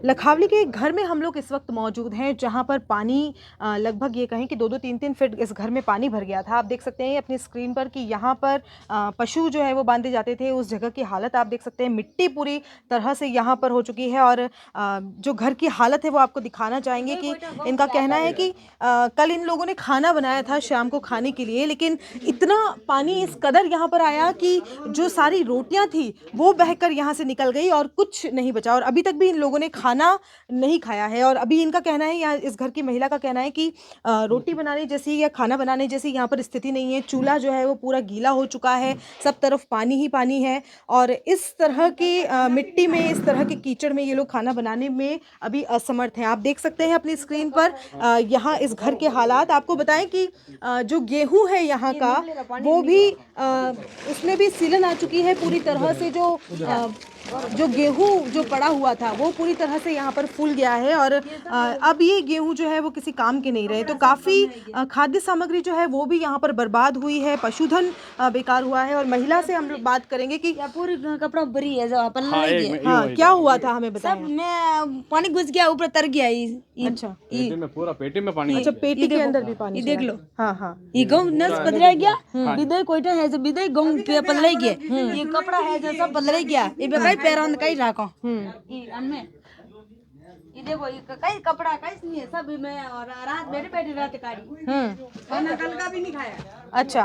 लखावली के एक घर में हम लोग इस वक्त मौजूद हैं जहां पर पानी लगभग ये कहें कि 2-2 3-3 फीट इस घर में पानी भर गया था। आप देख सकते हैं अपनी स्क्रीन पर कि यहाँ पर पशु जो है वो बांधे जाते थे। उस जगह की हालत आप देख सकते हैं, मिट्टी पूरी तरह से यहाँ पर हो चुकी है। और जो घर की हालत है वो आपको दिखाना चाहेंगे कि इनका कहना है कि कल इन लोगों ने खाना बनाया था शाम को खाने के लिए, लेकिन इतना पानी इस कदर यहाँ पर आया कि जो सारी रोटियां थी वो बहकर यहाँ से निकल गई और कुछ नहीं बचा। और अभी तक भी इन लोगों ने खाना नहीं खाया है। और अभी इनका कहना है, यहाँ इस घर की महिला का कहना है कि रोटी बनाने जैसी या खाना बनाने जैसी यहाँ पर स्थिति नहीं है। चूल्हा जो है वो पूरा गीला हो चुका है, सब तरफ पानी ही पानी है। और इस तरह की मिट्टी में, इस तरह के कीचड़ में ये लोग खाना बनाने में अभी असमर्थ हैं। आप देख सकते हैं अपनी स्क्रीन पर यहाँ इस घर के हालात। आपको बताएं कि जो गेहूं है यहाँ का वो भी उसमें भी सीलन आ चुकी है पूरी तरह से। जो गेहूं जो पड़ा हुआ था वो पूरी तरह से यहाँ पर फूल गया है। और अब ये गेहूं जो है वो किसी काम के नहीं रहे। तो काफ़ी खाद्य सामग्री जो है वो भी यहाँ पर बर्बाद हुई है, पशुधन बेकार हुआ है। और महिला से हम लोग बात करेंगे कि पूरी कपड़ा भरी है जो अपन क्या हुआ था, हमें बताएं। सब में पानी घुस गया, ऊपर तर गया। अच्छा, पेटी में पूरा पेटी में पानी। अच्छा, पेटी के अंदर भी पानी। ये देख लो। हाँ हाँ, ये गाँव नस बदला गया, बिदय कोईटा है जो बिदय गाँव पे बदला गया। ये कपड़ा है जो सब बदला गया। ये बेकाई पैरों कई राखो। ये अनमें ये देखो, ये कई कपड़ा कई नहीं है सब में। और रात बैठे बैठे रात काटी। खाना कल का भी नहीं खाया। अच्छा,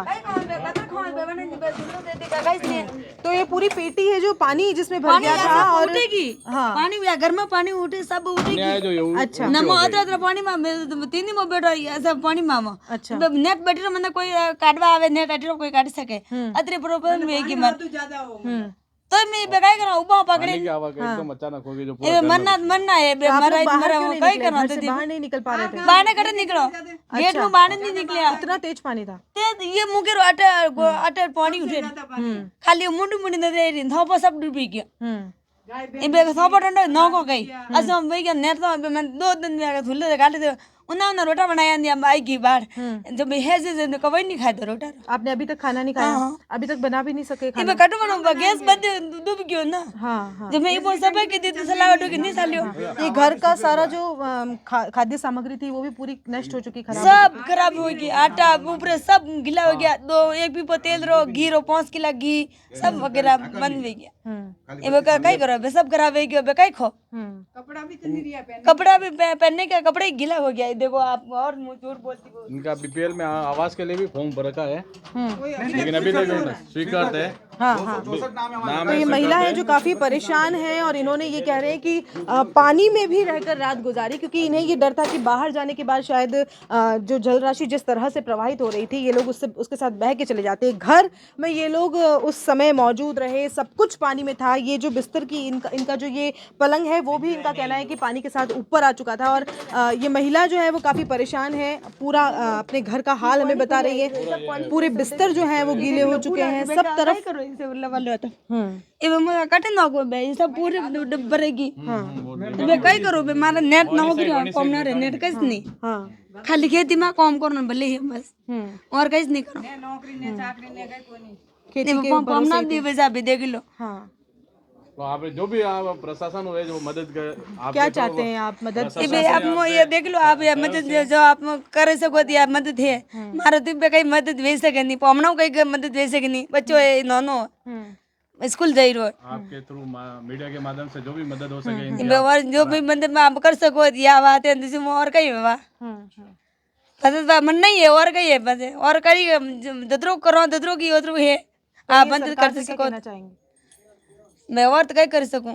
तो ये पूरी पेटी है जो पानी जिसमें भर गया था। और हाँ, पानी घर में पानी उठे, सब उठेगी। अच्छा, नमो अदर पानी में तीन में बैठो ऐसा पानी मामा। अच्छा, नेट बैठे मतलब कोई काटवा आवे, नेट बैठे कोई काट सके। अतरे प्रॉब्लम है कि मर तो मैं बेकाय करा उबा पकड़े एकदम अचानक हो गई जो ए मरना है मरा कई करना तो बाहर नहीं निकल पा रहे थे। बाहर कटे निकलो, गेट में बाहर नहीं निकले। इतना तेज पानी था। ये मुके अटे पानी उठे खाली मुंडी मुंडी दे थोप सब डूबी गया। ये बे थोप डंडो न को गई असम में के नेट तो मैं 2 दिन में धुले काटे दे। उन्ना रोटा बनाया दिया आई की बार जब है जे कभी नहीं खाए तो रोटा। आपने अभी तक खाना नहीं खाया? अभी तक बना भी नहीं सके खाना? ये कटो बनो गैस बंद डूब गयो ना। हाँ हाँ, जब मैं ये बोल सब के दी तो सलाह की नहीं सालियो। ये घर का सारा जो खाद्य सामग्री थी वो भी पूरी नष्ट हो चुकी, खराब सब खराब हो गई। आटा ऊपर सब गीला हो गया। 1 पीपो तेल रो घी रो 5 किलो घी सब वगैरह बंद हो गया। ये बेका कई करो बे सब खराब हो गया। बेकाई खो कपड़ा भी तो नहीं रिया पहन, कपड़ा भी पहनने का कपड़ा ही गीला हो गया। देखो आप और झूठ बोलती हो। इनका बीपीएल में आवास के लिए भी फॉर्म भर रखा है, लेकिन अभी तक स्वीकार है। हाँ हाँ, तो ये महिला है जो काफ़ी परेशान है और इन्होंने ये कह रहे हैं कि पानी में भी रहकर रात गुजारी, क्योंकि इन्हें ये डर था कि बाहर जाने के बाद शायद जो जल राशि जिस तरह से प्रवाहित हो रही थी ये लोग उसके साथ बह के चले जाते। घर में ये लोग उस समय मौजूद रहे, सब कुछ पानी में था। ये जो बिस्तर की इनका जो ये पलंग है वो भी इनका कहना है कि पानी के साथ ऊपर आ चुका था। और ये महिला जो है वो काफ़ी परेशान है, पूरा अपने घर का हाल हमें बता रही है। पूरे बिस्तर जो है वो गीले हो चुके हैं, सब तरफ से वाले होता ये मैं कटे ना को बे सब पूरे डबरेगी। बे कई करो बे मारा नेट ना हो गया कम ना रे नेट कैस नहीं। हां, खाली खेती में काम करना भले है बस, और कैस नहीं करो। नौकरी ने चाकरी ने कई कोनी खेती के ऊपर ना दी वजह भी देख लो। हां, तो आप जो भी आप प्रशासन हुए जो मदद कर, आप क्या चाहते हैं? आप मदद आप ये देख लो, आप मदद जो आप कर सको दिया मदद है मारो तो कहीं मदद भेज सके नहीं, पमना कहीं मदद भेज सके नहीं। बच्चों है नॉनो स्कूल जाई रो आपके थ्रू मीडिया के माध्यम से जो भी मदद हो सके और जो भी मदद में आप कर सको दिया बात है और कहीं बाबा मन नहीं है और कहीं है बस। और कहीं ददरो करो ददरो की उधर है आप मदद कर सको मैं और तो क्या कर सकूं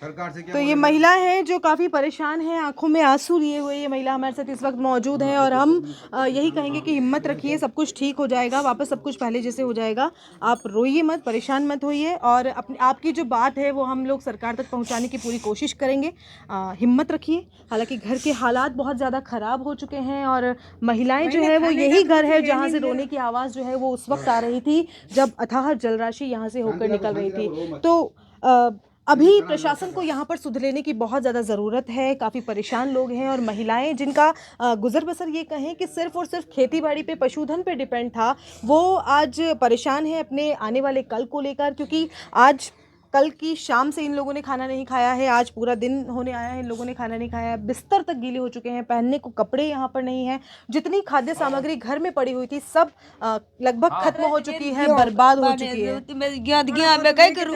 सरकार से। तो ये महिला है जो काफ़ी परेशान है, आंखों में आंसू लिए हुए ये महिला हमारे साथ इस वक्त मौजूद है। और हम यही कहेंगे कि हिम्मत रखिए, सब कुछ ठीक हो जाएगा, वापस सब कुछ पहले जैसे हो जाएगा। आप रोइए मत, परेशान मत होइए। और अपनी आपकी जो बात है वो हम लोग सरकार तक पहुंचाने की पूरी कोशिश करेंगे। हिम्मत रखिए। हालांकि घर के हालात बहुत ज़्यादा ख़राब हो चुके हैं और महिलाएँ जो है वो यही घर है जहाँ से रोने की आवाज़ जो है वो उस वक्त आ रही थी जब अथाह जलराशि यहाँ से होकर निकल रही थी। तो अभी प्रशासन को यहाँ पर सुध लेने की बहुत ज़्यादा ज़रूरत है। काफ़ी परेशान लोग हैं और महिलाएं जिनका गुजर बसर ये कहें कि सिर्फ और सिर्फ खेती बाड़ी पे, पशुधन पे डिपेंड था, वो आज परेशान है अपने आने वाले कल को लेकर। क्योंकि आज कल की शाम से इन लोगों ने खाना नहीं खाया है, आज पूरा दिन होने आया है इन लोगों ने खाना नहीं खाया है, बिस्तर तक गीले हो चुके हैं, पहनने को कपड़े यहाँ पर नहीं है, जितनी खाद्य सामग्री घर में पड़ी हुई थी सब लगभग खत्म हो चुकी है, बर्बाद हो चुकी है। मैं गियात गिया बे काय करू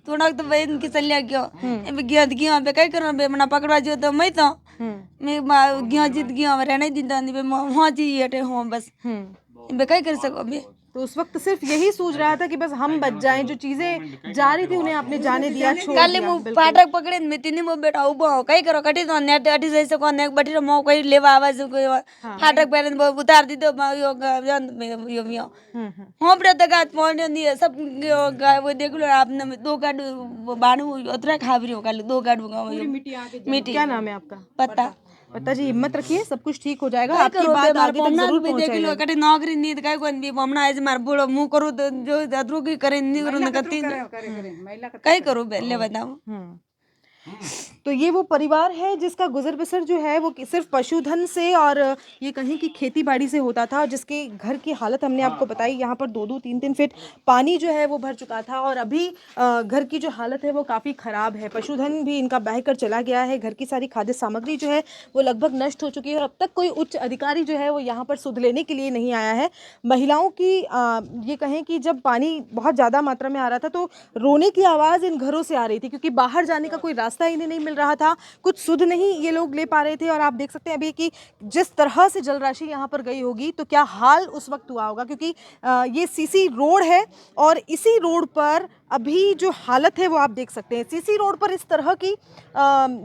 थोड़ा तो बे इनकी चलिया गयो मैं गियात गिया बे काय करू बे मना पकड़वा जो तो मैं तो मैं गिया जीत गिया रहने दिंदा नहीं बे वहां जी हटे हो बस बे काय कर सको बे। तो उस वक्त सिर्फ यही सोच रहा था कि बस हम बच जाएं, जो चीजें जा रही थी उन्हें आपने जाने दिया, छोड़ काले दिया। मु फाटक पकड़े मैं तीन मो बेटा उबो काय करो कटी तो नेट अटी जैसे को नेक बटी मो कोई लेवा आवाज कोई फाटक पेरन उतार दी तो यो यो हो बड़े तक पहुंच नहीं सब वो देख लो आपने दो गाड़ बाणू उतरा खाबरी काले दो गाड़ मिट्टी। क्या नाम है आपका? पता पता जी, हिम्मत रखिए, सब कुछ ठीक हो जाएगा, काय आपकी करो बात बे आगे तक जरूर देख लो पहुंचाएगा। कटे नौकरी नहीं काय कोन भी हमना आज मार बोलो मुंह करू तो जो अदरू की करे नहीं करू न कती काय करू बे ले बताओ। तो ये वो परिवार है जिसका गुजर बसर जो है वो सिर्फ पशुधन से और ये कहीं की खेती बाड़ी से होता था, जिसके घर की हालत हमने आपको बताई, यहाँ पर 2-2 3-3 फीट पानी जो है वो भर चुका था और अभी घर की जो हालत है वो काफ़ी ख़राब है, पशुधन भी इनका बहकर चला गया है, घर की सारी खाद्य सामग्री जो है वो लगभग नष्ट हो चुकी है और अब तक कोई उच्च अधिकारी जो है वो यहाँ पर सुध लेने के लिए नहीं आया है। महिलाओं की ये कहें कि जब पानी बहुत ज़्यादा मात्रा में आ रहा था तो रोने की आवाज़ इन घरों से आ रही थी, क्योंकि बाहर जाने का कोई रास्ता इन्हें नहीं मिल रहा था, कुछ सुध नहीं ये लोग ले पा रहे थे। और आप देख सकते हैं अभी कि जिस तरह से जल राशि यहाँ पर गई होगी तो क्या हाल उस वक्त हुआ होगा, क्योंकि ये सीसी रोड है और इसी रोड पर अभी जो हालत है वो आप देख सकते हैं। सीसी रोड पर इस तरह की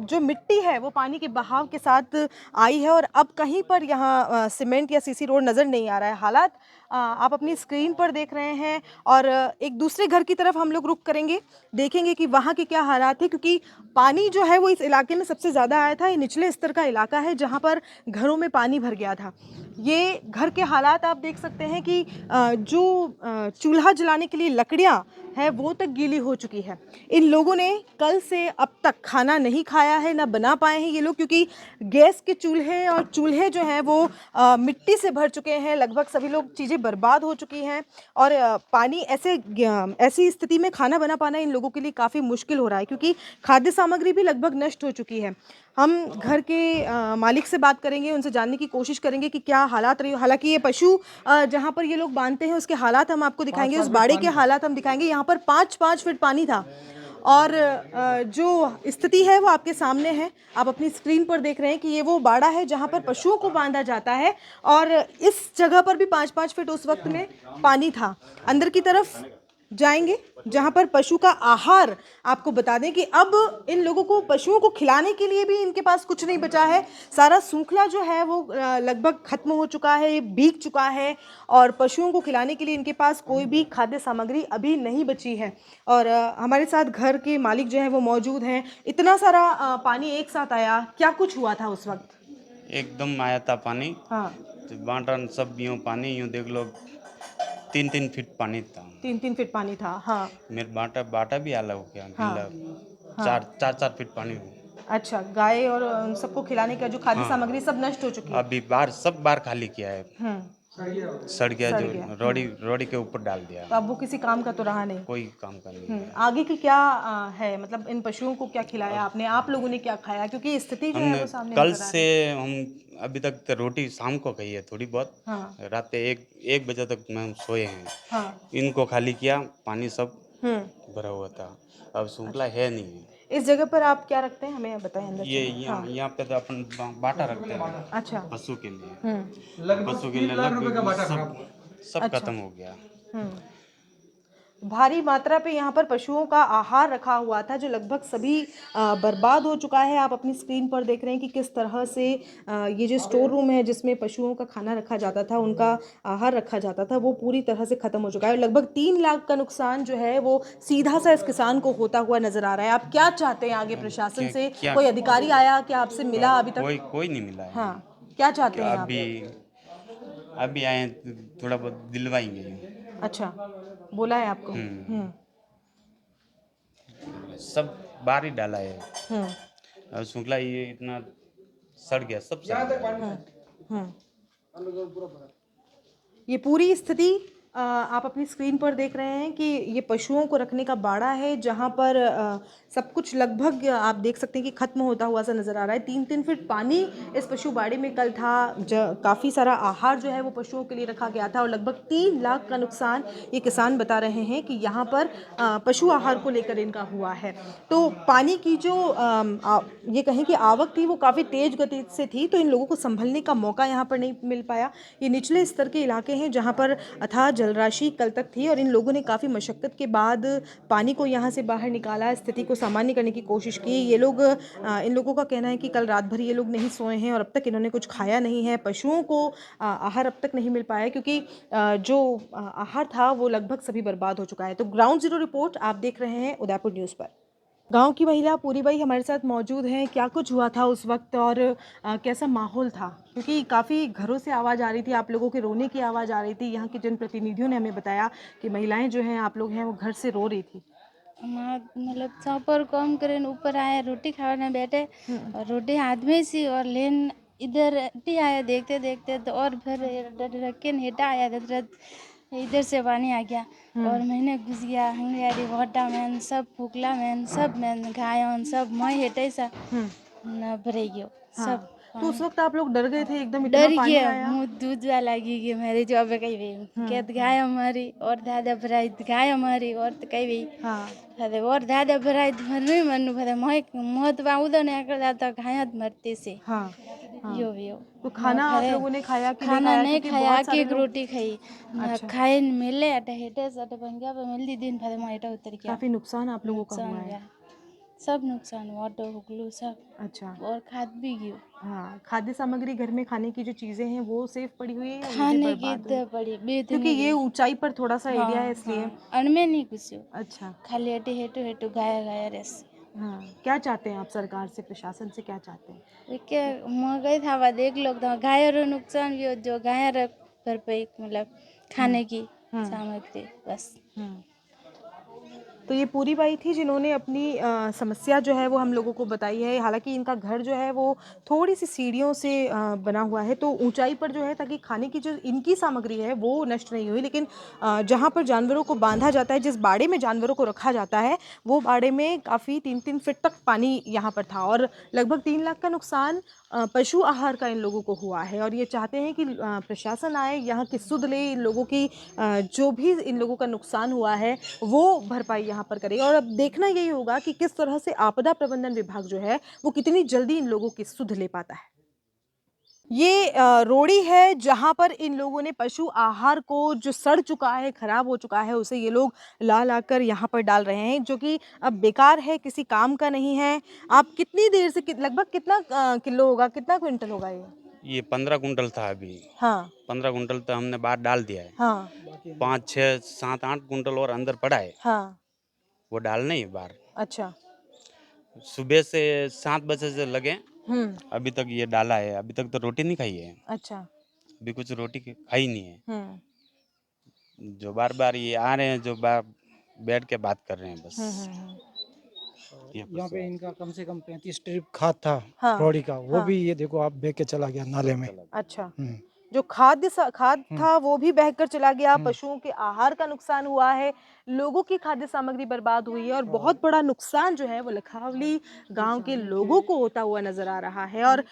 जो मिट्टी है वो पानी के बहाव के साथ आई है और अब कहीं पर यहाँ सीमेंट या सीसी रोड नज़र नहीं आ रहा है। हालात आप अपनी स्क्रीन पर देख रहे हैं और एक दूसरे घर की तरफ हम लोग रुख करेंगे, देखेंगे कि वहाँ के क्या हालात है, क्योंकि पानी जो है वो इस इलाके में सबसे ज़्यादा आया था। ये निचले स्तर का इलाका है जहाँ पर घरों में पानी भर गया था। ये घर के हालात आप देख सकते हैं कि जो चूल्हा जलाने के लिए लकड़ियाँ है वो तक गीली हो चुकी है। इन लोगों ने कल से अब तक खाना नहीं खाया है, ना बना पाए हैं ये लोग, क्योंकि गैस के चूल्हे और चूल्हे जो हैं वो मिट्टी से भर चुके हैं, लगभग सभी लोग चीज़ें बर्बाद हो चुकी हैं और पानी ऐसी स्थिति में खाना बना पाना इन लोगों के लिए काफ़ी मुश्किल हो रहा है, क्योंकि खाद्य सामग्री भी लगभग नष्ट हो चुकी है। हम घर के मालिक से बात करेंगे, उनसे जानने की कोशिश करेंगे कि क्या हालात रही। हालांकि ये पशु जहाँ पर ये लोग बांधते हैं उसके हालात हम आपको दिखाएंगे, उस बाड़े के हालात हम दिखाएंगे। यहाँ पर 5-5 फीट पानी था और जो स्थिति है वो आपके सामने है। आप अपनी स्क्रीन पर देख रहे हैं कि ये वो बाड़ा है जहाँ पर पशुओं को बांधा जाता है और इस जगह पर भी 5-5 फीट उस वक्त में पानी था। अंदर की तरफ जाएंगे जहाँ पर पशु का आहार, आपको बता दें कि अब इन लोगों को पशुओं को खिलाने के लिए भी इनके पास कुछ नहीं बचा है। सारा सूखला जो है वो लगभग खत्म हो चुका है, भीग चुका है और पशुओं को खिलाने के लिए इनके पास कोई भी खाद्य सामग्री अभी नहीं बची है। और हमारे साथ घर के मालिक जो है वो मौजूद हैं। इतना सारा पानी एक साथ आया, क्या कुछ हुआ था उस वक्त? एकदम आया था पानी। हाँ, तो बांटन सब यूँ पानी यूँ देख लो 3-3 फीट पानी था। 3-3 फीट पानी था। हाँ मेरे बाटा भी आला हो गया हाँ, गीला। 4-4 फीट पानी हो। अच्छा, गाय और उन सबको खिलाने का जो खाद्य सामग्री सब नष्ट हो चुकी है। अभी सब बार खाली किया है। सड़ गया सड़ जो गया। रोड़ी के ऊपर डाल दिया। तो अब वो किसी काम का तो रहा नहीं। कोई काम का नहीं। आगे की क्या है, मतलब इन पशुओं को क्या खिलाया आपने, आप लोगों ने क्या खाया, क्योंकि स्थिति जो है वो सामने कल नजर आ से रही है। हम अभी तक तो रोटी शाम को खाई है थोड़ी बहुत। हाँ रात 1 बजे तक हम सोए हैं। हाँ। इनको खाली किया, पानी सब हम्म। भरा हुआ था। अब सूखला है नहीं। इस जगह पर आप क्या रखते हैं हमें बताएं अंदर ये से। यहाँ पे तो अपन बाटा रखते हैं अच्छा। पशु के लिए। हम्म। पशु के लिए लगभग सब अच्छा। खत्म हो गया। हम्म। भारी मात्रा पे यहाँ पर पशुओं का आहार रखा हुआ था जो लगभग सभी बर्बाद हो चुका है। आप अपनी स्क्रीन पर देख रहे हैं कि किस तरह से ये जो स्टोर रूम है जिसमें पशुओं का खाना रखा जाता था, उनका आहार रखा जाता था, वो पूरी तरह से ख़त्म हो चुका है। लगभग 3 लाख का नुकसान जो है वो सीधा सा इस किसान को होता हुआ नज़र आ रहा है। आप क्या चाहते हैं आगे प्रशासन से? क्या कोई अधिकारी आया क्या आपसे, मिला अभी तक? कोई नहीं मिला है। हाँ, क्या चाहते हैं आप? अभी आए थोड़ा बहुत दिलवाएंगे। अच्छा, बोला है आपको? सब बाहर ही डाला है। हम्म। अब सूखला ये इतना सड़ गया, सब सड़ गया। ये पूरी स्थिति आप अपनी स्क्रीन पर देख रहे हैं कि ये पशुओं को रखने का बाड़ा है, जहाँ पर सब कुछ लगभग आप देख सकते हैं कि ख़त्म होता हुआ सा नज़र आ रहा है। 3-3 फीट पानी इस पशु बाड़े में कल था। काफ़ी सारा आहार जो है वो पशुओं के लिए रखा गया था और लगभग 3 लाख का नुकसान ये किसान बता रहे हैं कि यहाँ पर पशु आहार को लेकर इनका हुआ है। तो पानी की जो ये कहें कि आवक थी वो काफ़ी तेज़ गति से थी, तो इन लोगों को संभलने का मौका यहाँ पर नहीं मिल पाया। ये निचले स्तर के इलाके हैं जहाँ पर अथाह जलराशि कल तक थी और इन लोगों ने काफ़ी मशक्क़त के बाद पानी को यहाँ से बाहर निकाला, स्थिति को सामान्य करने की कोशिश की। ये लोग इन लोगों का कहना है कि कल रात भर ये लोग नहीं सोए हैं और अब तक इन्होंने कुछ खाया नहीं है। पशुओं को आहार अब तक नहीं मिल पाया क्योंकि जो आहार था वो लगभग सभी बर्बाद हो चुका है। तो ग्राउंड ज़ीरो रिपोर्ट आप देख रहे हैं उदयपुर न्यूज़ पर। गांव की महिला पूरी बाई हमारे साथ मौजूद हैं। क्या कुछ हुआ था उस वक्त और कैसा माहौल था? क्योंकि काफ़ी घरों से आवाज़ आ रही थी, आप लोगों के रोने की आवाज़ आ रही थी। यहाँ के जनप्रतिनिधियों ने हमें बताया कि महिलाएं जो हैं, आप लोग हैं, वो घर से रो रही थी। मतलब चौपर कम करे ऊपर आए, रोटी खाने बैठे और रोटी हाथ में सी और लेन इधर आया, देखते देखते तो और फिर रख के हेटा आया, इधर से पानी आ गया और मैंने घुस गया हंगारी घोटा में सब फुकला में सब में घायन सब मैं हेटे सा न भरे गयो सब। तो उस वक्त आप लोग डर गए थे एकदम, इतना डर पानी गया, आया? मुँह दूध लगी गई मेरे जो अब कही गई कहत गाय हमारी और दादा भराई गाय हमारी और तो कही गई हाँ, अरे और दादा भराई मरनु मरनु भरे मौत बाउदो ने आकर जाता घायत मरते से हाँ, हाँ। यो तो खाना आप लोगों ने खाया कि खाना नहीं क्योंकि खाया, बहुत सारे एक लोग रोटी खाई अच्छा। खाए मिले अटे हेटे सटे पंजा पे मिलती दिन भरे मैं हेटा उतर गया, काफ़ी नुकसान आप लोगों का नुकसान हुआ हुआ है। सब नुकसान ऑटो हुकलू सब अच्छा, और खाद भी गयो। हाँ। खाद्य सामग्री घर में खाने की जो चीज़ें हैं वो सेफ पड़ी हुई है या वो भी खाने की बर्बाद हुई? तो बड़ी बेद क्योंकि ये ऊंचाई पर थोड़ा सा एरिया है इसलिए। अनमें नहीं कुछ अच्छा, खाली हेटू हेटू हेटू गाया गाया रेस हाँ। क्या चाहते हैं आप सरकार से, प्रशासन से क्या चाहते हैं? देखिए मैं गई था वह देख लो तो गायों नुकसान भी हो, जो गाय भरपाई मतलब खाने की सामग्री बस। तो ये पूरी बाई थी जिन्होंने अपनी समस्या जो है वो हम लोगों को बताई है। हालांकि इनका घर जो है वो थोड़ी सी सीढ़ियों से बना हुआ है, तो ऊंचाई पर जो है ताकि खाने की जो इनकी सामग्री है वो नष्ट नहीं हुई, लेकिन जहाँ पर जानवरों को बांधा जाता है, जिस बाड़े में जानवरों को रखा जाता है, वो बाड़े में काफ़ी 3-3 फीट तक पानी यहाँ पर था और लगभग 3 लाख का नुकसान पशु आहार का इन लोगों को हुआ है। और ये चाहते हैं कि प्रशासन आए, यहाँ की सुध ले, इन लोगों की जो भी इन लोगों का नुकसान हुआ है वो भरपाई यहाँ पर करे। और अब देखना यही होगा कि किस तरह से आपदा प्रबंधन विभाग जो है वो कितनी जल्दी इन लोगों की सुध ले पाता है। ये रोड़ी है जहाँ पर इन लोगों ने पशु आहार को जो सड़ चुका है, खराब हो चुका है, उसे ये लोग ला ला कर यहाँ पर डाल रहे हैं, जो कि अब बेकार है, किसी काम का नहीं है। आप कितनी देर से लगभग कितना किलो होगा, कितना क्विंटल होगा ये 15 कुंटल था अभी। हाँ, 15 कुंटल तो हमने बाहर डाल दिया है। हाँ, 5, 6, 7, 8 कुंटल और अंदर पड़ा है, हाँ। वो डालना ही है बाहर। अच्छा। सुबह से 7 बजे से लगे, हम्म। अभी तक ये डाला है। अभी तक तो रोटी नहीं खाई है, अच्छा। अभी कुछ रोटी खाई नहीं है। हम्म। जो बार बार ये आ रहे हैं, जो बार बैठ के बात कर रहे हैं बस। ये यहाँ पे बस इनका कम से कम 35 ट्रिप खाद था हाँ, रोड़ी का, वो हाँ। भी ये देखो आप बह के चला गया नाले में। अच्छा। हम्म, जो खाद था वो भी बहकर चला गया, पशुओं के आहार का नुकसान हुआ है, लोगों की खाद्य सामग्री बर्बाद हुई है और बहुत बड़ा नुकसान जो है वो लखावली गांव के लोगों को होता हुआ नजर आ रहा है। और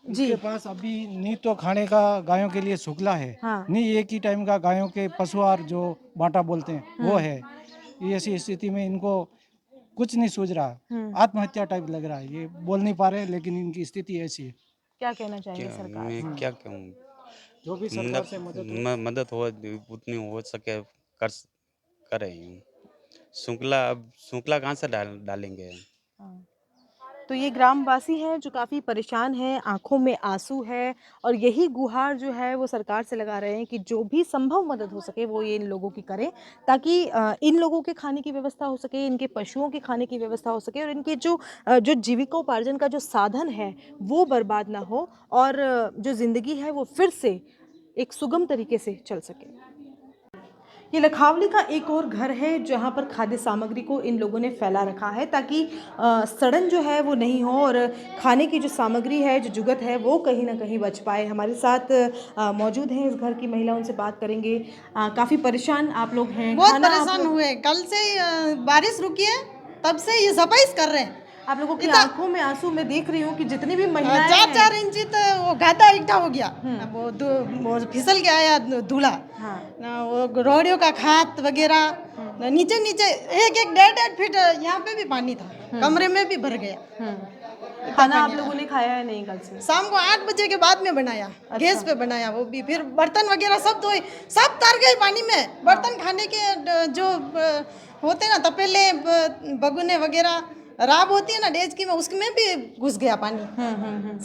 जी इसके पास अभी नहीं तो खाने का गायों के लिए शुक्ला है, हाँ। नहीं एक ही टाइम का गायों के पशुआहार जो बाटा बोलते हैं वो है। ये ऐसी स्थिति में इनको कुछ नहीं सूझ रहा, आत्महत्या टाइप लग रहा है। ये बोल नहीं पा रहे लेकिन इनकी स्थिति ऐसी है। क्या कहना चाहेंगे क्या सरकार मैं से? क्या कहूँ, जो भी सरकार से मदद हो। मदद हो उतनी हो सके करें। शुक्ला कहाँ से डालेंगे। हाँ। तो ये ग्रामवासी हैं जो काफ़ी परेशान हैं, आंखों में आंसू है और यही गुहार जो है वो सरकार से लगा रहे हैं कि जो भी संभव मदद हो सके वो ये इन लोगों की करें, ताकि इन लोगों के खाने की व्यवस्था हो सके, इनके पशुओं के खाने की व्यवस्था हो सके और इनके जो जीविकोपार्जन का जो साधन है वो बर्बाद ना हो और जो ज़िंदगी है वो फिर से एक सुगम तरीके से चल सके। ये लखावली का एक और घर है जहाँ पर खाद्य सामग्री को इन लोगों ने फैला रखा है ताकि सड़न जो है वो नहीं हो और खाने की जो सामग्री है, जो जुगत है, वो कहीं ना कहीं बच पाए। हमारे साथ मौजूद हैं इस घर की महिला, उनसे बात करेंगे। काफ़ी परेशान आप लोग हैं? बहुत खाना आप परेशान लोग- हुए। कल से बारिश रुकी है, तब से ये सफाई कर रहे हैं। आप लोगों की आंखों में आंसू मैं देख रही हूँ कि जितनी भी महिलाएं चार हैं- 4 इंची तो वो गादा इकट्ठा हो गया। वो फिसल के आया दूल्हा। हाँ। वो रोड़ियों का खात वगैरह नीचे नीचे 1-1 1.5 फीट यहाँ पे भी पानी था, कमरे में भी भर गया। खाना आप लोगों ने खाया है नहीं कल से? शाम को 8 बजे के बाद में बनाया, गैस पे बनाया, वो भी फिर बर्तन वगैरह सब धोए, सब तर गए पानी में। बर्तन खाने के जो होते ना तपेले, बगुने वगैरह, राब होती है ना डेज की में, उसमें भी घुस गया पानी।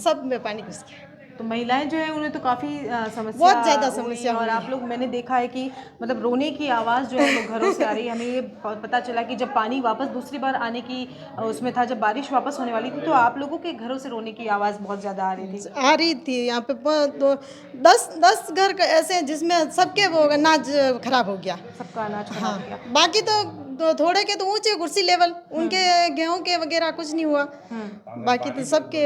सब में पानी घुस गया। तो महिलाएं जो है उन्हें तो काफ़ी समस्या, बहुत ज़्यादा हुई समस्या और हुई आप लोग, मैंने देखा है कि मतलब रोने की आवाज़ जो है वो घरों से आ रही है। हमें ये पता चला कि जब पानी वापस दूसरी बार आने की उसमें था, जब बारिश वापस होने वाली थी, तो आप लोगों के घरों से रोने की आवाज़ बहुत ज़्यादा आ रही थी। आ रही थी। यहाँ पे 10 घर ऐसे हैं जिसमें सबके वो अनाज खराब हो गया। सबका अनाज खराब हो गया। बाकी तो थोड़े के तो ऊंचे कुर्सी लेवल, उनके गेहूं के वगैरह कुछ नहीं हुआ। बाकी तो सबके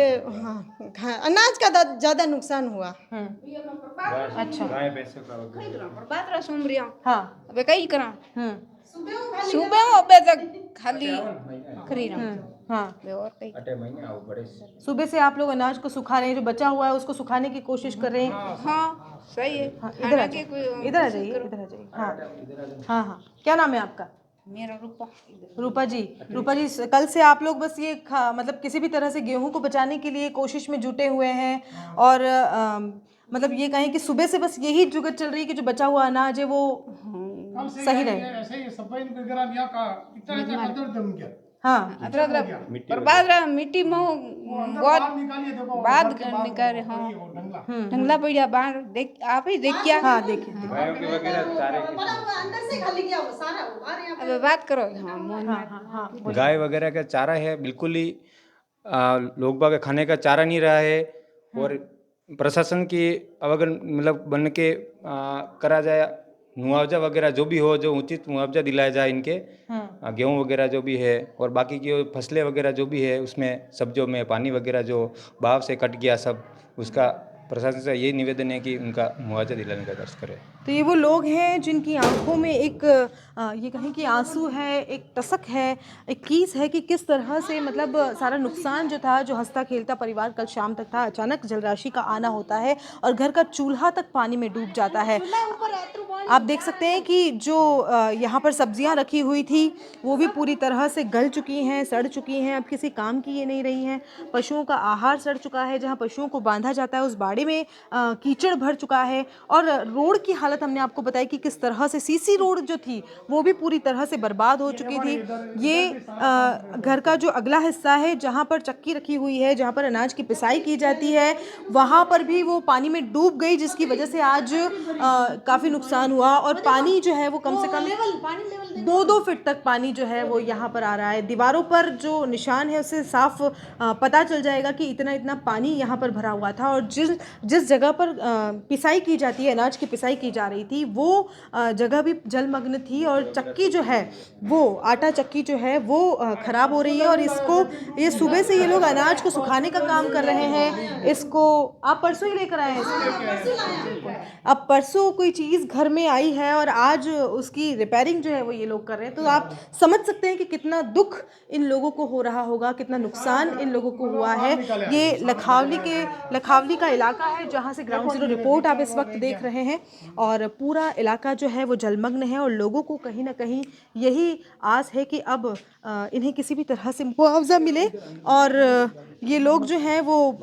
अनाज का ज्यादा नुकसान हुआ। अच्छा। बात सुन रही हूँ। हाँ। अबे कई करा हम्म। सुबह अबे तक खाली करी रहा हाँ। और कई सुबह से आप लोग अनाज को सुखा रहे हैं, जो बचा हुआ है उसको सुखाने की कोशिश कर रहे हैं। हाँ सही है। हाँ, इधर आ जाइए, इधर आ जाइए, इधर आ जाइए। हाँ हाँ हाँ। क्या नाम है आपका? मेरा रूपा। रूपा जी, रूपा जी, कल से आप लोग बस ये मतलब किसी भी तरह से गेहूं को बचाने के लिए कोशिश में जुटे हुए हैं और मतलब ये कहें कि सुबह से बस यही जुगत चल रही है कि जो बचा हुआ अनाज है वो सही रहे। हाँ। बर्बाद रहा मिट्टी में बहुत बाद निकाले। हाँ ढंगला पड़ा बाहर देख, आप ही देख क्या। हाँ देखिए। अंदर से खाली गया वो सारा। अब बात करो। हाँ मोहन। हाँ हाँ। गाय वगैरह का चारा है, बिल्कुल ही लोग बाग खाने का चारा नहीं रहा है। और प्रशासन की अगर मतलब बन के करा जाए, मुआवजा वगैरह जो भी हो, जो उचित मुआवजा दिलाया जाए इनके, गेहूं वगैरह जो भी है और बाकी की फसलें वगैरह जो भी है, उसमें सब्जियों में पानी वगैरह जो बहाव से कट गया सब, उसका प्रशासन से यही निवेदन है कि उनका मुआवजा दिलाने का दर्ज करें। तो ये वो लोग हैं जिनकी आंखों में एक ये कहें कि आंसू है, एक टसक है, एक कीस है कि किस तरह से मतलब सारा नुकसान जो था, जो हंसता खेलता परिवार कल शाम तक था, अचानक जलराशि का आना होता है और घर का चूल्हा तक पानी में डूब जाता है। आप देख सकते हैं कि जो यहाँ पर सब्जियाँ रखी हुई थी वो भी पूरी तरह से गल चुकी हैं, सड़ चुकी हैं, अब किसी काम की ये नहीं रही हैं। पशुओं का आहार सड़ चुका है, जहाँ पशुओं को बांधा जाता है उस बाड़े में कीचड़ भर चुका है। और रोड की हालत हमने आपको बताई कि किस तरह से सीसी रोड जो थी वो भी पूरी तरह से बर्बाद हो चुकी थी। ये घर का जो अगला हिस्सा है जहाँ पर चक्की रखी हुई है, जहाँ पर अनाज की पिसाई की जाती है, वहाँ पर भी वो पानी में डूब गई, जिसकी वजह से आज काफ़ी नुकसान हुआ। और पानी जो है वो कम से कम 2-2 फीट तक पानी जो है वो यहाँ पर आ रहा है। दीवारों पर जो निशान है उससे साफ पता चल जाएगा कि इतना इतना पानी यहाँ पर भरा हुआ था। और जिस जगह पर पिसाई की जाती है, अनाज की पिसाई की जा रही थी, वो जगह भी जलमग्न थी। और चक्की जो है वो आटा चक्की जो है वो ख़राब हो रही है। और इसको ये सुबह से ये लोग अनाज को सुखाने का काम कर रहे हैं। इसको आप परसों ही लेकर आए हैं इसको? अब परसों कोई चीज़ घर में आई है और आज उसकी रिपेयरिंग जो है वो ये लोग कर रहे हैं। तो आप समझ सकते हैं कि कितना दुख इन लोगों को हो रहा होगा, कितना नुकसान इन लोगों को हुआ है। ये लखावली का इलाका है जहाँ से ग्राउंड जीरो रिपोर्ट आप इस वक्त देख रहे हैं। और पूरा इलाका जो है वो जलमग्न है और लोगों को कहीं ना कहीं यही आस है कि अब इन्हें किसी भी तरह से मुआवजा मिले और ये लोग जो हैं वो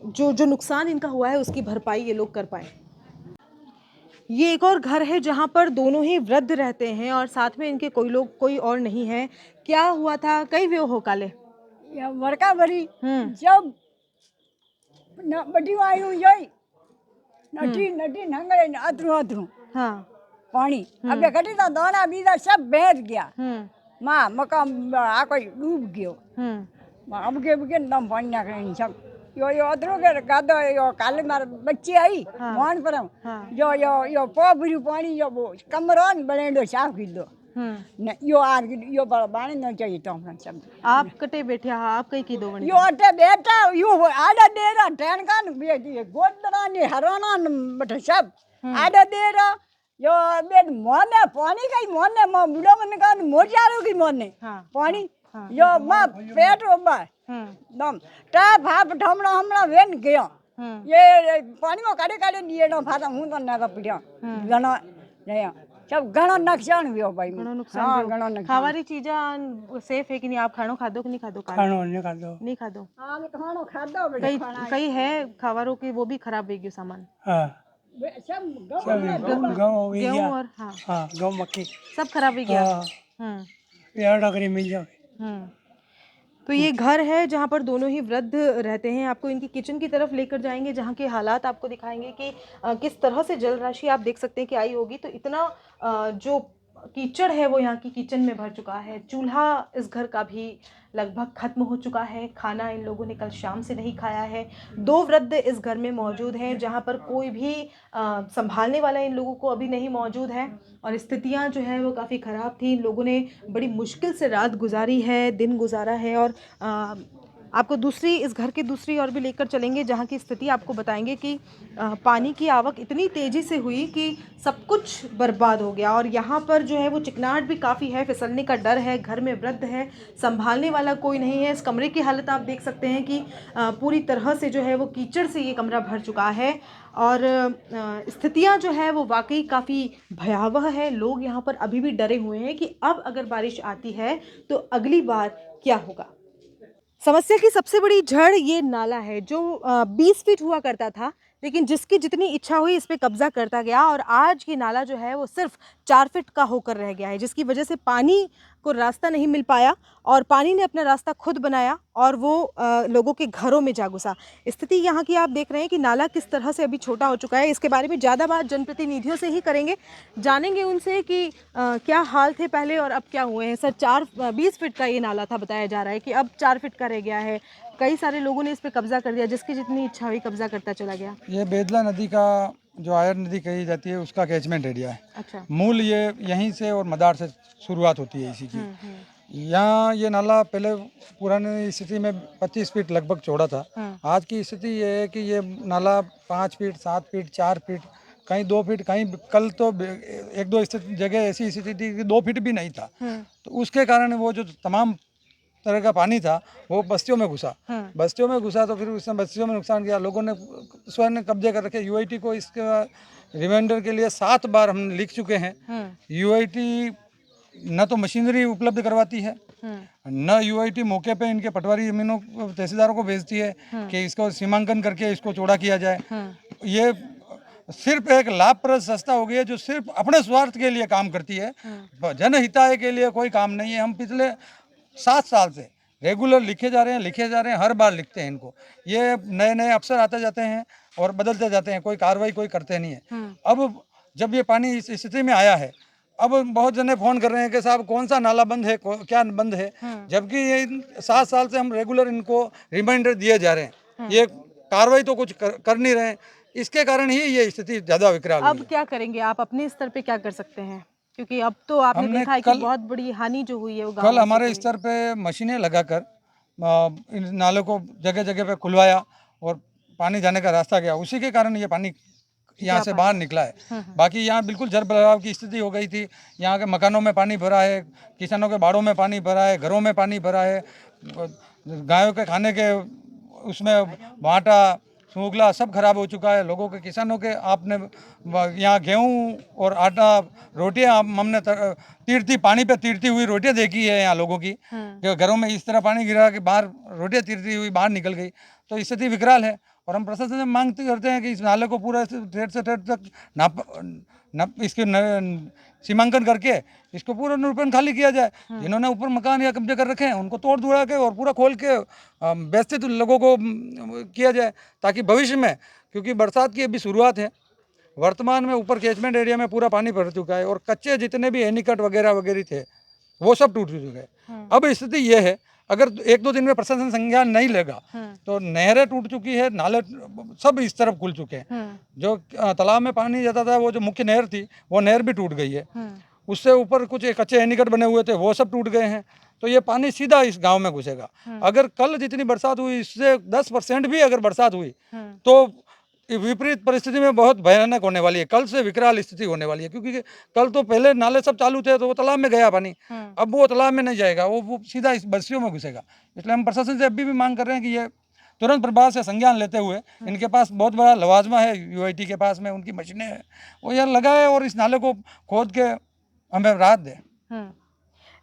जो नुकसान इनका हुआ है उसकी भरपाई ये लोग कर पाएँ। ये एक और घर है जहाँ पर दोनों ही वृद्ध रहते हैं और साथ में इनके कोई और नहीं है। क्या हुआ था? कई वे हो काले या बड़का बड़ी जब बड़ी आयु जोई नटी नंगरे अतरू हाँ पानी अब घटी तो दाना बीजा सब बह गया माँ मकान आ कोई डूब गयो अब के दम पानी नाख सब यो अदरो के गादो यो काले मार बच्ची आई मोहन पर यो पोबरी पानी यो वो कमरोन बनेडो साफ की दो न यो आर यो बाणी न चाहिए तो हम सब आप कटे बैठे हाँ आप कहीं की दो बनी यो अटे बेटा यो आडा देरा ट्रेन कान गोदरा ने हराना बट सब आडा देरा यो बेड मोने पानी कई मोने म बुढ़ो मन कान मोजारो की मोने पानी यो मा पेट ओबा दम टा भाप ढमणो हमणो वेन गयो ये पानी में काडे काडे दिए न फाता हूं तो ना पीड़ो घणो जया सब घणो नुकसान हुयो भाई घणो नुकसान हां थियो। घणो नुकसान खावारी चीजा सेफ है कि नहीं आप खानो खादो कि नहीं खादो खानो नहीं खादो नहीं खादो हां खानो खादो कई कई है खावारों की वो भी खराब हो गयो सामान हाँ सब गेहूं और हाँ हाँ गौ मक्की सब खराब हो गया यार डगरी मिल जाए तो ये घर है जहाँ पर दोनों ही वृद्ध रहते हैं। आपको इनकी किचन की तरफ लेकर जाएंगे जहाँ के हालात आपको दिखाएंगे कि किस तरह से जल राशि आप देख सकते हैं कि आई होगी। तो इतना जो कीचड़ है वो यहाँ की किचन में भर चुका है। चूल्हा इस घर का भी लगभग खत्म हो चुका है। खाना इन लोगों ने कल शाम से नहीं खाया है। 2 वृद्ध इस घर में मौजूद हैं जहाँ पर कोई भी संभालने वाला इन लोगों को अभी नहीं मौजूद है और स्थितियाँ जो है वो काफ़ी ख़राब थी। इन लोगों ने बड़ी मुश्किल से रात गुजारी है, दिन गुजारा है। और आपको दूसरी इस घर की दूसरी ओर भी लेकर चलेंगे जहाँ की स्थिति आपको बताएंगे कि पानी की आवक इतनी तेज़ी से हुई कि सब कुछ बर्बाद हो गया। और यहाँ पर जो है वो चिकनाहट भी काफ़ी है, फिसलने का डर है। घर में वृद्ध है, संभालने वाला कोई नहीं है। इस कमरे की हालत आप देख सकते हैं कि पूरी तरह से जो है वो कीचड़ से ये कमरा भर चुका है और स्थितियाँ जो है वो वाकई काफ़ी भयावह है। लोग यहाँ पर अभी भी डरे हुए हैं कि अब अगर बारिश आती है तो अगली बार क्या होगा। समस्या की सबसे बड़ी जड़ ये नाला है जो 20 फीट हुआ करता था, लेकिन जिसकी जितनी इच्छा हुई इस पे कब्जा करता गया और आज ये नाला जो है वो सिर्फ 4 फीट का होकर रह गया है, जिसकी वजह से पानी को रास्ता नहीं मिल पाया और पानी ने अपना रास्ता खुद बनाया और वो लोगों के घरों में जा घुसा। स्थिति यहाँ की आप देख रहे हैं कि नाला किस तरह से अभी छोटा हो चुका है। इसके बारे में ज़्यादा बात जनप्रतिनिधियों से ही करेंगे, जानेंगे उनसे कि क्या हाल थे पहले और अब क्या हुए हैं। सर 20 फीट का ये नाला था, बताया जा रहा है कि अब 4 फीट का रह गया है। कई सारे लोगों ने इस पर कब्जा कर दिया, जिसकी जितनी इच्छा हुई कब्जा करता चला गया। ये बेदला नदी का जो आयर नदी कही जाती है उसका कैचमेंट एरिया है। अच्छा। मूल ये यहीं से और मदार से शुरुआत होती है इसी की। यहाँ ये नाला पहले पुरानी स्थिति में 25 फीट लगभग चौड़ा था। आज की स्थिति ये है कि ये नाला 5 फीट 7 फीट 4 फीट कहीं 2 फीट, कहीं कल तो 1-2 जगह ऐसी स्थिति थी कि 2 फीट भी नहीं था। तो उसके कारण वो जो तमाम तरह का पानी था वो बस्तियों में घुसा। बस्तियों में घुसा तो फिर उसने बस्तियों में नुकसान किया। लोगों ने स्वयं ने कब्जे कर रखे। यूआईटी को इसके रिमाइंडर के लिए 7 बार हम लिख चुके हैं। यूआईटी न तो मशीनरी उपलब्ध करवाती है, न यूआईटी मौके पे इनके पटवारी जमीनों तहसीलदारों को भेजती है कि इसको सीमांकन करके इसको चौड़ा किया जाए। ये सिर्फ एक लाभप्रद संस्था हो गई है जो सिर्फ अपने स्वार्थ के लिए काम करती है, जनहिताय के लिए कोई काम नहीं है। हम पिछले 7 साल से रेगुलर लिखे जा रहे हैं, हर बार लिखते हैं इनको। ये नए नए अफसर आते जाते हैं और बदलते जाते हैं, कोई कार्रवाई कोई करते नहीं है। अब जब ये पानी इस स्थिति में आया है, अब बहुत जने फोन कर रहे हैं कि साहब कौन सा नाला बंद है, क्या बंद है, जबकि ये 7 साल से हम रेगुलर इनको रिमाइंडर दिए जा रहे हैं। ये कार्रवाई तो कुछ कर नहीं रहे हैं। इसके कारण ही ये स्थिति ज्यादा विकराल हुई अब क्या करेंगे आप, अपने स्तर पे क्या कर सकते हैं? क्योंकि अब तो आपने देखा है कि बहुत बड़ी हानि जो हुई है वो कल हमारे स्तर पे मशीनें लगाकर इन नालों को जगह जगह पे खुलवाया और पानी जाने का रास्ता गया। उसी के कारण ये पानी यहाँ से बाहर निकला है। बाकी यहाँ बिल्कुल जल भराव की स्थिति हो गई थी। यहाँ के मकानों में पानी भरा है, किसानों के बाड़ों में पानी भरा है, घरों में पानी भरा है, गायों के खाने के उसमें भाटा सूगला सब खराब हो चुका है। लोगों के किसानों के आपने यहाँ गेहूँ और आटा रोटियाँ हमने तीरती पानी पे तीरती हुई रोटियाँ देखी है यहाँ लोगों की, जो घरों में इस तरह पानी गिरा कि बाहर रोटियाँ तीरती हुई बाहर निकल गई। तो स्थिति विकराल है और हम प्रशासन से मांग करते हैं कि इस नाले को पूरा ठेठ से ठेठ तक इसके सीमांकन करके इसको पूरा निरूपण खाली किया जाए। जिन्होंने ऊपर मकान या कब्जे कर रखे हैं उनको तोड़ दुड़ा के और पूरा खोल के व्यवस्थित लोगों को किया जाए, ताकि भविष्य में, क्योंकि बरसात की अभी शुरुआत है, वर्तमान में ऊपर कैचमेंट एरिया में पूरा पानी भर चुका है और कच्चे जितने भी एनीकट वगैरह वगैरह थे वो सब टूट चुके हैं। अब स्थिति ये है, अगर 1-2 दिन में प्रशासन संज्ञान नहीं लेगा तो नहरें टूट चुकी है, नाले सब इस तरफ खुल चुके हैं। जो तालाब में पानी जाता था, वो जो मुख्य नहर थी, वो नहर भी टूट गई है। उससे ऊपर कुछ कच्चे एनीकट बने हुए थे, वो सब टूट गए हैं। तो ये पानी सीधा इस गांव में घुसेगा। अगर कल जितनी बरसात हुई, इससे 10% भी अगर बरसात हुई तो विपरीत परिस्थिति में बहुत भयानक होने वाली है। कल से विकराल स्थिति होने वाली है, क्योंकि कल तो पहले नाले सब चालू थे तो वो तालाब में गया पानी, अब वो तालाब में नहीं जाएगा, वो सीधा इस बस्तियों में घुसेगा। इसलिए हम प्रशासन से अभी भी मांग कर रहे हैं कि ये तुरंत प्रभाव से संज्ञान लेते हुए, इनके पास बहुत बड़ा लवाजमा है, यूआईटी के पास में उनकी मशीनें हैं, वो यार लगाए और इस नाले को खोद के हमें राहत दे।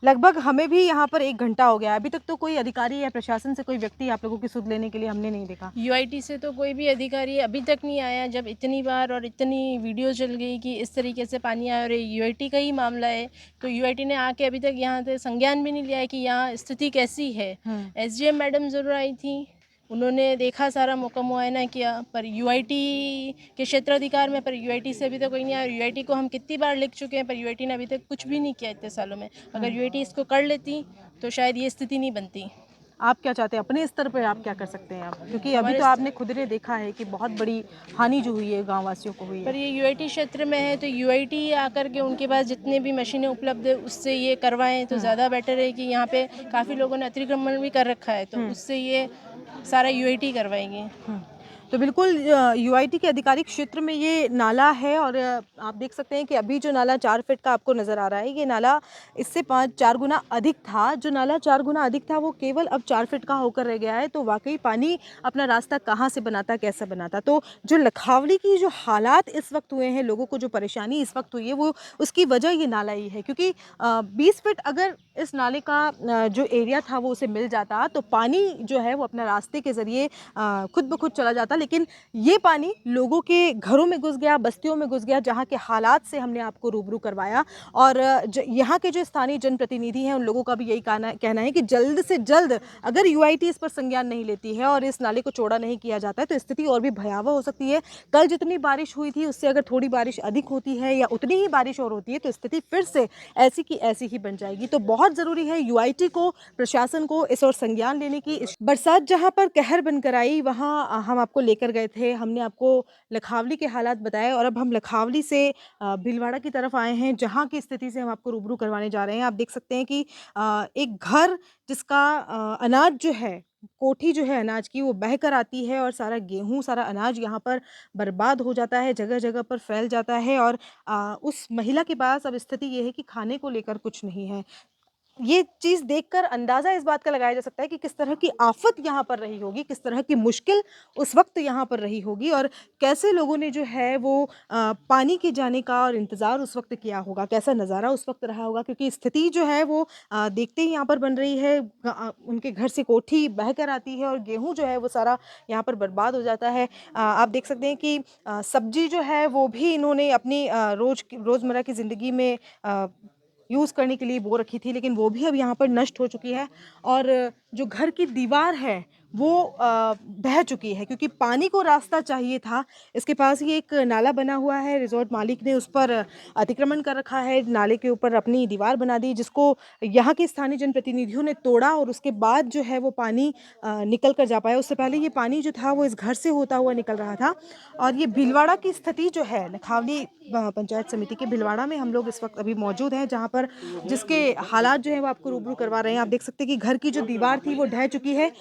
लगभग हमें भी यहाँ पर 1 घंटा हो गया, अभी तक तो कोई अधिकारी या प्रशासन से कोई व्यक्ति आप लोगों की सुध लेने के लिए हमने नहीं देखा। यूआईटी से तो कोई भी अधिकारी अभी तक नहीं आया। जब इतनी बार और इतनी वीडियो चल गई कि इस तरीके से पानी आया और ये यूआईटी का ही मामला है, तो यूआईटी ने आके अभी तक यहाँ से संज्ञान भी नहीं लिया है कि यहाँ स्थिति कैसी है। एसडीएम मैडम ज़रूर आई थी, उन्होंने देखा, सारा मौका मुआयना किया, पर यूआईटी के क्षेत्राधिकार में, पर यूआईटी से अभी तक कोई नहीं आया। यूआईटी को हम कितनी बार लिख चुके हैं, पर यूआईटी ने अभी तक कुछ भी नहीं किया इतने सालों में। अगर यूआईटी इसको कर लेती तो शायद ये स्थिति नहीं बनती। आप क्या चाहते हैं अपने स्तर पर, आप क्या कर सकते हैं आप, क्योंकि अभी तो आपने खुद ने देखा है कि बहुत बड़ी हानि जो हुई है गाँव वासियों को हुई है। पर ये यूआईटी क्षेत्र में है, तो यूआईटी आकर के उनके पास जितने भी मशीनें उपलब्ध है उससे ये करवाएं तो ज़्यादा बेटर है। कि यहाँ पे काफ़ी लोगों ने अतिक्रमण भी कर रखा है, तो उससे ये सारा यूआईटी करवाएंगे। तो बिल्कुल यूआईटी के आधिकारिक क्षेत्र में ये नाला है और आप देख सकते हैं कि अभी जो नाला 4 फीट का आपको नज़र आ रहा है, ये नाला इससे 4 गुना अधिक था। जो नाला 4 गुना अधिक था वो केवल अब 4 फीट का होकर रह गया है। तो वाकई पानी अपना रास्ता कहाँ से बनाता, कैसा बनाता। तो जो लखावली की जो हालात इस वक्त हुए हैं, लोगों को जो परेशानी इस वक्त हुई है, वो उसकी वजह ये नाला ही है। क्योंकि 20 फीट अगर इस नाले का जो एरिया था वो उसे मिल जाता तो पानी जो है वो अपना रास्ते के ज़रिए खुद ब खुद चला जाता, लेकिन ये पानी लोगों के घरों में घुस गया, बस्तियों में घुस गया, जहाँ के हालात से हमने आपको रूबरू करवाया। और यहाँ के जो स्थानीय जनप्रतिनिधि हैं उन लोगों का भी यही कहना है कि जल्द से जल्द अगर यूआईटी इस पर संज्ञान नहीं लेती है और इस नाले को चौड़ा नहीं किया जाता है तो स्थिति और भी भयावह हो सकती है। कल जितनी बारिश हुई थी उससे अगर थोड़ी बारिश अधिक होती है या उतनी ही बारिश और होती है तो स्थिति फिर से ऐसी की ऐसी ही बन जाएगी। तो बहुत ज़रूरी है यूआईटी को, प्रशासन को इस और संज्ञान लेने की। बरसात जहाँ पर कहर बनकर आई वहाँ हम आपको लेकर गए थे, हमने आपको लखावली के हालात बताए और अब हम लखावली से भीलवाड़ा की तरफ आए हैं, जहाँ की स्थिति से हम आपको रूबरू करवाने जा रहे हैं। आप देख सकते हैं कि एक घर जिसका अनाज जो है, कोठी जो है अनाज की, वो बहकर आती है और सारा गेहूँ, सारा अनाज यहाँ पर बर्बाद हो जाता है, जगह जगह पर फैल जाता है। और उस महिला के पास अब स्थिति ये है कि खाने को लेकर कुछ नहीं है। ये चीज़ देखकर अंदाज़ा इस बात का लगाया जा सकता है कि किस तरह की आफ़त यहाँ पर रही होगी, किस तरह की मुश्किल उस वक्त यहाँ पर रही होगी और कैसे लोगों ने जो है वो पानी के जाने का और इंतज़ार उस वक्त किया होगा, कैसा नज़ारा उस वक्त रहा होगा। क्योंकि स्थिति जो है वो देखते ही यहाँ पर बन रही है। उनके घर से कोठी बहकर आती है और गेहूँ जो है वो सारा यहाँ पर बर्बाद हो जाता है। आप देख सकते हैं कि सब्जी जो है वो भी इन्होंने अपनी रोज़मर्रा की ज़िंदगी में यूज़ करने के लिए बो रखी थी, लेकिन वो भी अब यहाँ पर नष्ट हो चुकी है। और जो घर की दीवार है वो बह चुकी है, क्योंकि पानी को रास्ता चाहिए था। इसके पास ही एक नाला बना हुआ है, रिज़ॉर्ट मालिक ने उस पर अतिक्रमण कर रखा है, नाले के ऊपर अपनी दीवार बना दी, जिसको यहाँ के स्थानीय जनप्रतिनिधियों ने तोड़ा और उसके बाद जो है वो पानी निकल कर जा पाया। उससे पहले ये पानी जो था वो इस घर से होता हुआ निकल रहा था। और ये भीलवाड़ा की स्थिति जो है, लखावली पंचायत समिति के भीलवाड़ा में हम लोग इस वक्त अभी मौजूद हैं, जहाँ पर जिसके हालात जो है वो आपको रूबरू करवा रहे हैं। आप देख सकते हैं कि घर की जो दीवार थी वो ढह चुकी है।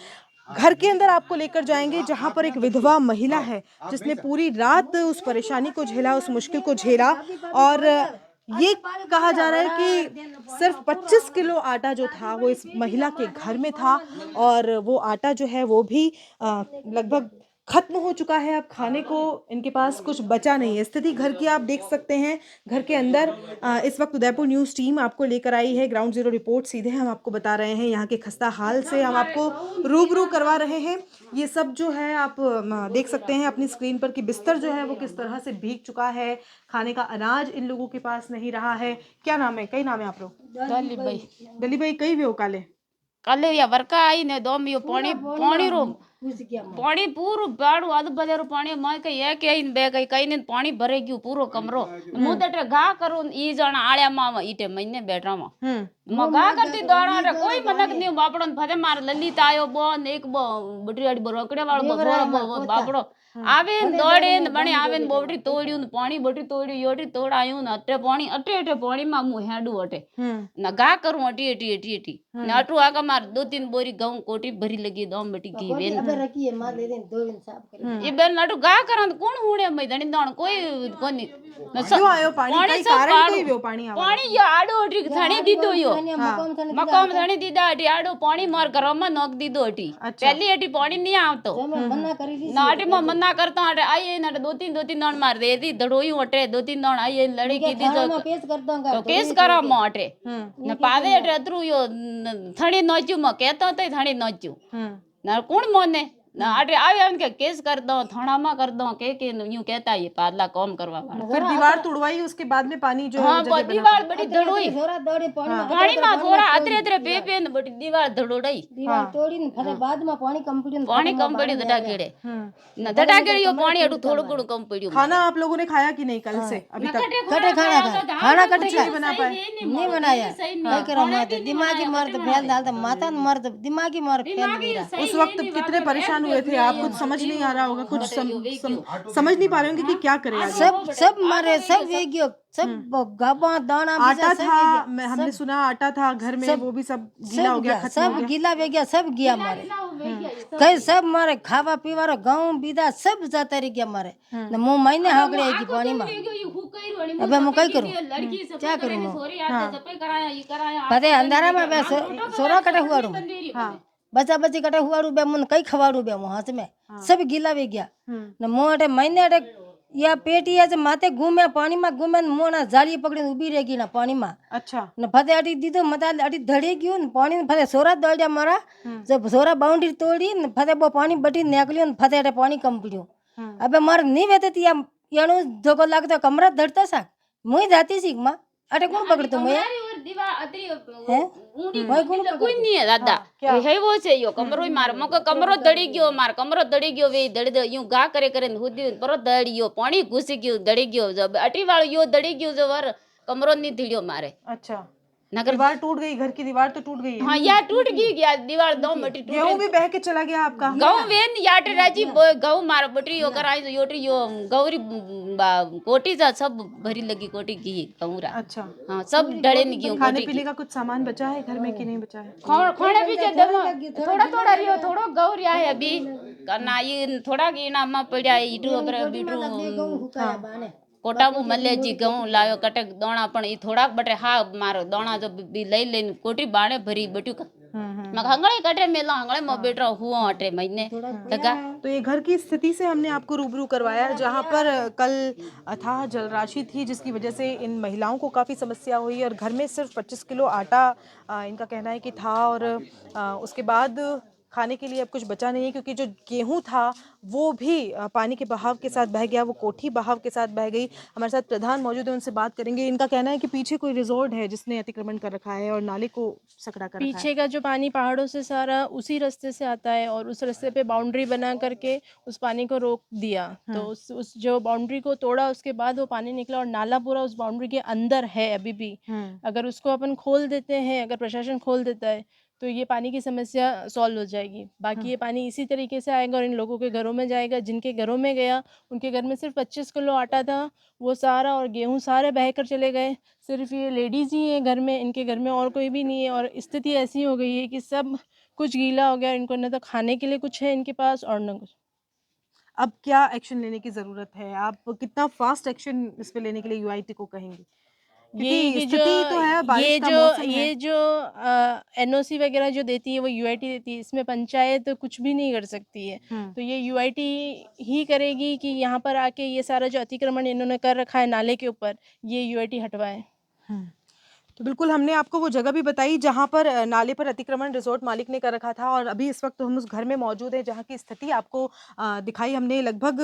घर के अंदर आपको लेकर जाएंगे जहाँ पर एक विधवा महिला है जिसने पूरी रात उस परेशानी को झेला, उस मुश्किल को झेला। और ये कहा जा रहा है कि सिर्फ 25 किलो आटा जो था वो इस महिला के घर में था और वो आटा जो है वो भी लगभग ख़त्म हो चुका है। अब खाने को इनके पास कुछ बचा नहीं है। स्थिति घर की आप देख सकते हैं। घर के अंदर इस वक्त उदयपुर न्यूज़ टीम आपको लेकर आई है। ग्राउंड ज़ीरो रिपोर्ट सीधे हम आपको बता रहे हैं, यहाँ के खस्ता हाल से हम आपको रूबरू करवा रहे हैं। ये सब जो है आप देख सकते हैं अपनी स्क्रीन पर कि बिस्तर जो है वो किस तरह से भीग चुका है, खाने का अनाज इन लोगों के पास नहीं रहा है। क्या नाम है, कई नाम है आप लोग? दली भाई दली भाई कई भी हो काले काले या वर्का आई ने दो मियो पानी पानी रो पानी पूरो बाड़ू आध बजेरो पानी मैं कही है के इन बे कहीं ने पानी भरे गयो पूरो कमरो मुंह तटे गा करो ई जण आळ्या मावा ईटे महीने बैठा मा मगा करती दौड़ा रे कोई मनक नहीं बापड़ो फते मार ललित आयो बोन एक बटरी बरोकड़े वालो बापड़ो आवे दौड़े बने आवे बोबड़ी तोड़ियो पानी बटरी तोड़ियो योटी तोड़ायो न अटे पानी मा मुंह हेडू अटे न गा करूं अटी अटी अटी अटी न अटू आका मार 2-3 बोरी गहूं कोटी भरी लगी दम बेटी की बेन रखी है मां दे दे 2 दिन साफ कर ये बेन अटू गा करन कोण हुणे मई धणी दण कोई कोनी क्यों आयो पानी कई कारण कोई वो पानी आवा पानी यो आडो अटी धणी दीदो यो मकाम धणी दीदा अटी आडो पानी मार घर में नोक दीदो अटी पहली अटी पानी नहीं आवतो मना करी ना अटी में मना करता अटे आई न 2-3 दण मार दे दी दड़ोई अटे 2-3 दण आई लड़ी की दी तो पेश कर दूंगा तो केस करा मो अटे न पावे अटे अतरू यो थणी नोच्यू म कहतो तई थणी नोच्यू न कोण मोने ना अटे आवे उनके केस कर दो थाना में कर दो के यूं कहता है ये पादला काम करवा वाला फिर दीवार तोड़वाई उसके बाद में पानी जो हां वो दीवार बड़ी दड़ोई थोड़ा दौड़े पानी में थोड़ा अतरे अतरे पे न बड़ी दीवार दड़ोड़ई दीवार तोड़ी न फिर बाद में पानी कम पड़ियो दटा केड़े न दटा केड़े यो पानी अटू थोड़ो गुण कम पड़ियो खाना आप लोगों ने खाया कि नहीं कल से अभी तक कटे खाना कटे नहीं बना पाए नहीं बनाया कई करो मत दिमागी मर्द फैल डाल माता मर्द दिमागी मर्द फैल उस वक्त कितने परेशान हुए थे आप? कुछ समझ नहीं आ रहा होगा, कुछ समझ नहीं पा रहे होंगे कि क्या करें आगे। सब मरे, सब वेगियो, सब गाबा दाना आटा था, हमने सुना आटा था घर में, वो भी सब गीला हो गया, सब गीला हो गया, सब गया मारे कई सब मारे खावा पीवा गाँव बीदा सब जाता रह गया मारे न मुँह महीने हाकड़े आएगी पानी में। अबे मैं कई करूँ क्या करूँ पता अंधारा में सोरा कटे हुआ रू बच्चा बच्ची कटे हुआ रू बे मुन कई खवाड़ू बे वहां से में सब गीला वे गया न मुँह अटे महीने अटे या पेटी है माथे घूमे पानी में घूमे मुँह ना जाली पकड़ी उभी रहेगी ना पानी में। अच्छा न फते अटी दीदो मता अटी धड़ी गयो न पानी में फते सोरा दौड़ जा मारा जब सोरा बाउंड्री तोड़ी न फते वो पानी बटी निकलियो न फते अटे पानी कम पड़ियो। अबे मार नहीं वेते तिया यानो धोको लगतो कमरा धरता सा मुई जाती सी मां अटे कौन पकड़तो मैं कोई नहीं है दादा है वो से यो कमरो मार मको कमरो दड़ी गयो मार कमरो दड़ी गयो वे दड़ी यूं गा करे करे हुदी पर दड़ियो पानी घुसी गयो दड़ी गयो जब अटी वालो यो दड़ी गयो जो वर कमरो नहीं धिड़ियो मारे। अच्छा नगर दीवार टूट गई, घर की दीवार तो टूट गई है। हाँ यार टूट गई क्या दीवार दो मटी टूट गेहूं भी बह के चला गया आपका। गेहूं वेन याटे राजी गेहूं मार बटरी यो कराई योटी यो गौरी कोटी जा सब भरी लगी कोटी की गौरा। अच्छा हाँ सब डले नहीं गयो। खाने पीने का कुछ सामान बचा है घर में कि नहीं बचा है? खाने पीछे थोड़ा थोड़ा रियो थोड़ो गौरिया है अभी करना ये थोड़ा की ना मा पड़या इटू अबर बीटू कोटा मु मले जी गहूं लायो कटक दोणा पण ई थोड़ा बटे हा मारो दोणा जो बी लई लेन कोटी बाणे भरी बट्यू का मग हंगळे कटे मेला हंगळे म बेटो हुओ हटे महीने तका। तो ये घर की स्थिति से हमने आपको रूबरू करवाया जहाँ पर कल अथाह जलराशि थी जिसकी वजह से इन महिलाओं को काफ़ी समस्या हुई और घर में सिर्फ 25 किलो आटा इनका कहना है कि था और उसके बाद खाने के लिए अब कुछ बचा नहीं है क्योंकि जो गेहूं था वो भी पानी के बहाव के साथ बह गया, वो कोठी बहाव के साथ बह गई। हमारे साथ प्रधान मौजूद है, उनसे बात करेंगे। इनका कहना है कि पीछे कोई रिजॉर्ट है जिसने अतिक्रमण कर रखा है और नाले को सकड़ा कर रखा है। पीछे का जो पानी पहाड़ों से सारा उसी रास्ते से आता है और उस रास्ते पे बाउंड्री बना करके उस पानी को रोक दिया। तो उस जो बाउंड्री को तोड़ा उसके बाद वो पानी निकला और नाला पूरा उस बाउंड्री के अंदर है अभी भी। अगर उसको अपन खोल देते हैं, अगर प्रशासन खोल देता है तो ये पानी की समस्या सॉल्व हो जाएगी। बाकी ये पानी इसी तरीके से आएगा और इन लोगों के घरों में जाएगा। जिनके घरों में गया उनके घर में सिर्फ 25 किलो आटा था, वो सारा और गेहूं सारे बहकर चले गए। सिर्फ ये लेडीज़ ही है घर में, इनके घर में और कोई भी नहीं है और स्थिति ऐसी हो गई है कि सब कुछ गीला हो गया। इनको न तो खाने के लिए कुछ है इनके पास और न कुछ। अब क्या एक्शन लेने की ज़रूरत है? आप कितना फास्ट एक्शन इस पे लेने के लिए यूआईटी को कहेंगे? ये जो एनओसी वगैरह जो देती है वो यूआईटी देती है, इसमें पंचायत तो कुछ भी नहीं कर सकती है। तो ये यूआईटी ही करेगी कि यहाँ पर आके ये सारा जो अतिक्रमण इन्होंने कर रखा है नाले के ऊपर ये यूआईटी हटवाए। तो बिल्कुल हमने आपको वो जगह भी बताई जहाँ पर नाले पर अतिक्रमण रिसोर्ट मालिक ने कर रखा था, और अभी इस वक्त हम उस घर में मौजूद हैं जहाँ की स्थिति आपको दिखाई हमने। लगभग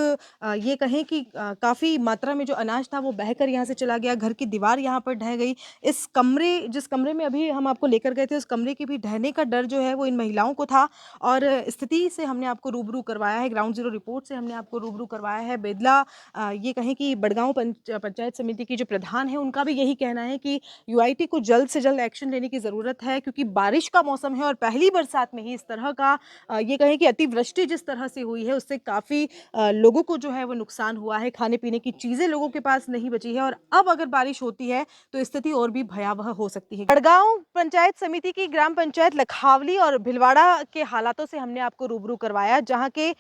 ये कहें कि काफ़ी मात्रा में जो अनाज था वो बहकर यहाँ से चला गया, घर की दीवार यहाँ पर ढह गई। जिस कमरे में अभी हम आपको लेकर गए थे उस कमरे के भी ढहने का डर जो है वो इन महिलाओं को था, और स्थिति से हमने आपको रूबरू करवाया है, ग्राउंड ज़ीरो रिपोर्ट से हमने आपको रूबरू करवाया है। बेदला ये कहें कि बड़गांव पंचायत समिति की जो प्रधान है उनका भी यही कहना है कि यूआईटी को जल्द से जल्द एक्शन लेने की ज़रूरत है, क्योंकि बारिश का मौसम है और पहली बरसात में ही इस तरह का ये कहें कि अतिवृष्टि जिस तरह से हुई है उससे काफ़ी लोगों को जो है वो नुकसान हुआ है, खाने पीने की चीज़ें लोगों के पास नहीं बची है, और अब अगर बारिश होती है तो स्थिति और भी भयावह हो सकती है। बड़गांव पंचायत समिति की ग्राम पंचायत लखावली और भिलवाड़ा के हालातों से हमने आपको रूबरू करवाया, जहाँ के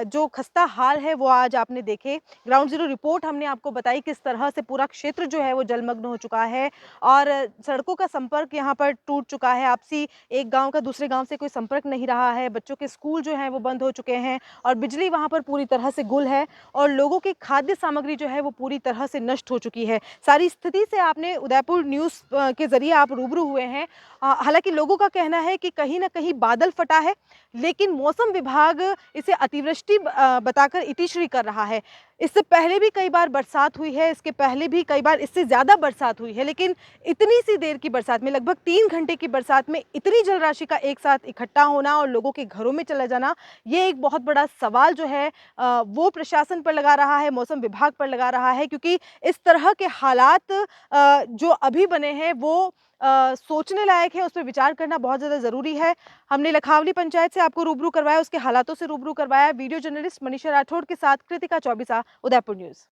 जो खस्ता हाल है वो आज आपने देखे। ग्राउंड ज़ीरो रिपोर्ट हमने आपको बताई किस तरह से पूरा क्षेत्र जो है वो जलमग्न हो चुका है, और सड़कों का संपर्क यहाँ पर टूट चुका है। आपसी एक गांव का दूसरे गांव से कोई संपर्क नहीं रहा है, बच्चों के स्कूल जो हैं वो बंद हो चुके हैं, और बिजली वहाँ पर पूरी तरह से गुल है, और लोगों की खाद्य सामग्री जो है वो पूरी तरह से नष्ट हो चुकी है। सारी स्थिति से आपने उदयपुर न्यूज़ के ज़रिए आप रूबरू हुए हैं। हालांकि लोगों का कहना है कि कहीं ना कहीं बादल फटा है, लेकिन मौसम विभाग इसे अतिवृष्टि बताकर इतिश्री कर रहा है। इससे पहले भी कई बार बरसात हुई है, इसके पहले भी कई बार इससे ज़्यादा बरसात हुई है, लेकिन इतनी सी देर की बरसात में, लगभग 3 घंटे की बरसात में इतनी जल राशि का एक साथ इकट्ठा होना और लोगों के घरों में चला जाना, ये एक बहुत बड़ा सवाल जो है वो प्रशासन पर लगा रहा है, मौसम विभाग पर लगा रहा है, क्योंकि इस तरह के हालात जो अभी बने हैं वो सोचने लायक है, उस पर विचार करना बहुत ज़्यादा ज़रूरी है। हमने लखावली पंचायत से आपको रूबरू करवाया, उसके हालातों से रूबरू करवाया। वीडियो जर्नलिस्ट मनीषा राठौड़ के साथ कृतिका चौबीसा, उदयपुर न्यूज़।